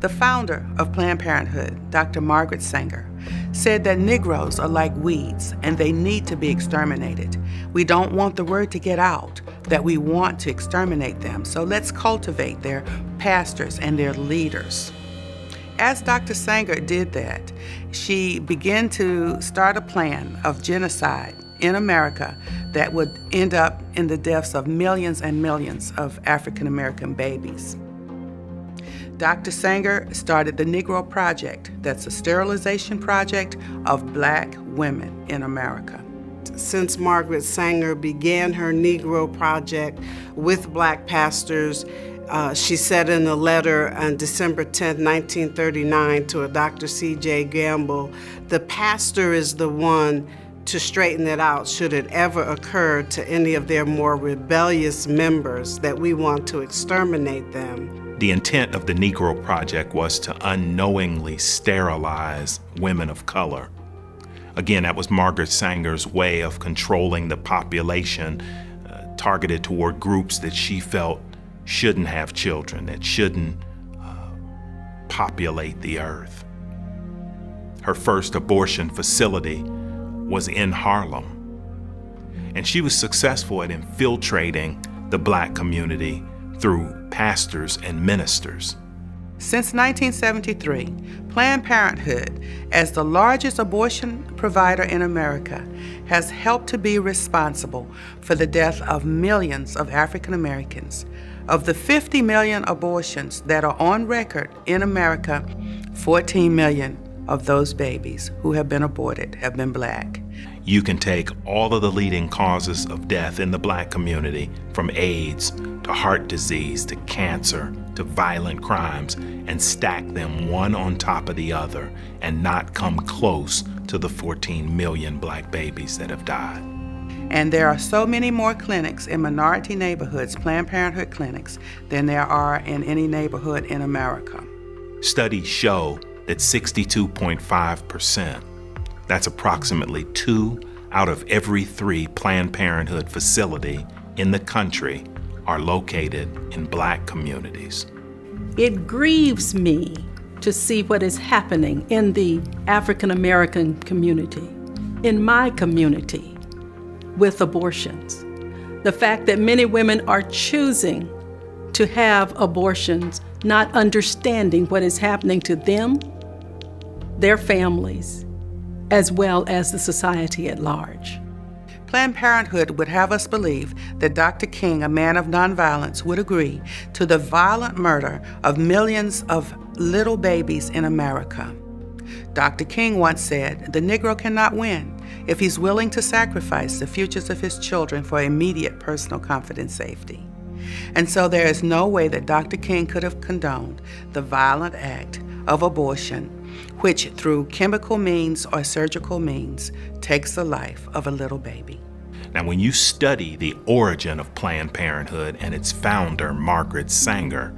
The founder of Planned Parenthood, Dr. Margaret Sanger, said that Negroes are like weeds and they need to be exterminated. We don't want the word to get out that we want to exterminate them, so let's cultivate their pastors and their leaders. As Dr. Sanger did that, she began to start a plan of genocide in America that would end up in the deaths of millions and millions of African American babies. Dr. Sanger started the Negro Project. That's a sterilization project of Black women in America. Since Margaret Sanger began her Negro Project with Black pastors, she said in a letter on December 10, 1939 to a Dr. C.J. Gamble, the pastor is the one to straighten it out should it ever occur to any of their more rebellious members that we want to exterminate them. The intent of the Negro Project was to unknowingly sterilize women of color. Again, that was Margaret Sanger's way of controlling the population targeted toward groups that she felt shouldn't have children, that shouldn't populate the earth. Her first abortion facility was in Harlem, and she was successful at infiltrating the Black community through pastors and ministers. Since 1973, Planned Parenthood, as the largest abortion provider in America, has helped to be responsible for the death of millions of African Americans. Of the 50 million abortions that are on record in America, 14 million of those babies who have been aborted have been Black. You can take all of the leading causes of death in the Black community, from AIDS to heart disease to cancer to violent crimes, and stack them one on top of the other and not come close to the 14 million Black babies that have died. And there are so many more clinics in minority neighborhoods, Planned Parenthood clinics, than there are in any neighborhood in America. Studies show that 62.5%, that's approximately 2 out of every 3 Planned Parenthood facility in the country, are located in Black communities. It grieves me to see what is happening in the African American community, in my community, with abortions. The fact that many women are choosing to have abortions, not understanding what is happening to them, their families, as well as the society at large. Planned Parenthood would have us believe that Dr. King, a man of nonviolence, would agree to the violent murder of millions of little babies in America. Dr. King once said, "The Negro cannot win if he's willing to sacrifice the futures of his children for immediate personal comfort and safety." And so there is no way that Dr. King could have condoned the violent act of abortion, which through chemical means or surgical means takes the life of a little baby. Now, when you study the origin of Planned Parenthood and its founder, Margaret Sanger,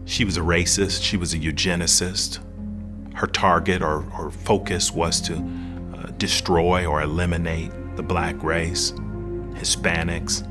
she was a racist, she was a eugenicist. Her target or her focus was to destroy or eliminate the Black race, Hispanics,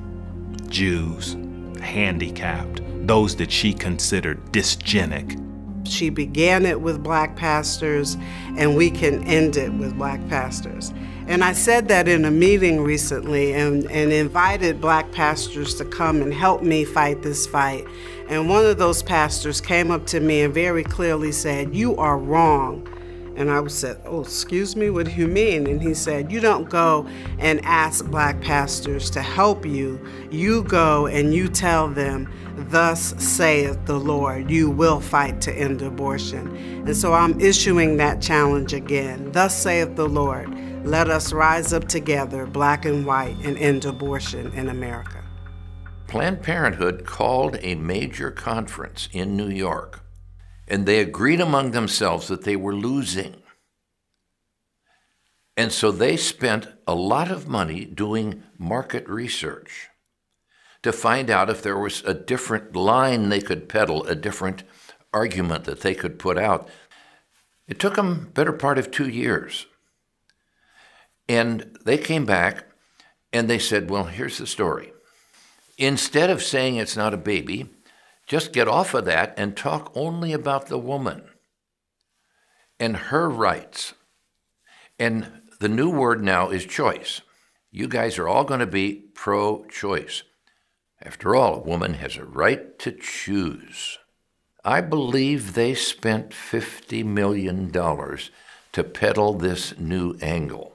Jews, handicapped, those that she considered dysgenic. She began it with Black pastors, and we can end it with Black pastors. And I said that in a meeting recently and invited Black pastors to come and help me fight this fight. And one of those pastors came up to me and very clearly said, "You are wrong." And I said, "Oh, excuse me, what do you mean?" And he said, "You don't go and ask Black pastors to help you. You go and you tell them, 'Thus saith the Lord, you will fight to end abortion.'" And so I'm issuing that challenge again. Thus saith the Lord, let us rise up together, Black and white, and end abortion in America. Planned Parenthood called a major conference in New York, and they agreed among themselves that they were losing. And so they spent a lot of money doing market research to find out if there was a different line they could peddle, a different argument that they could put out. It took them better part of 2 years. And they came back and they said, well, here's the story. Instead of saying it's not a baby, just get off of that and talk only about the woman. and her rights. And the new word now is choice. You guys are all going to be pro-choice. After all, a woman has a right to choose. I believe they spent $50 million to peddle this new angle.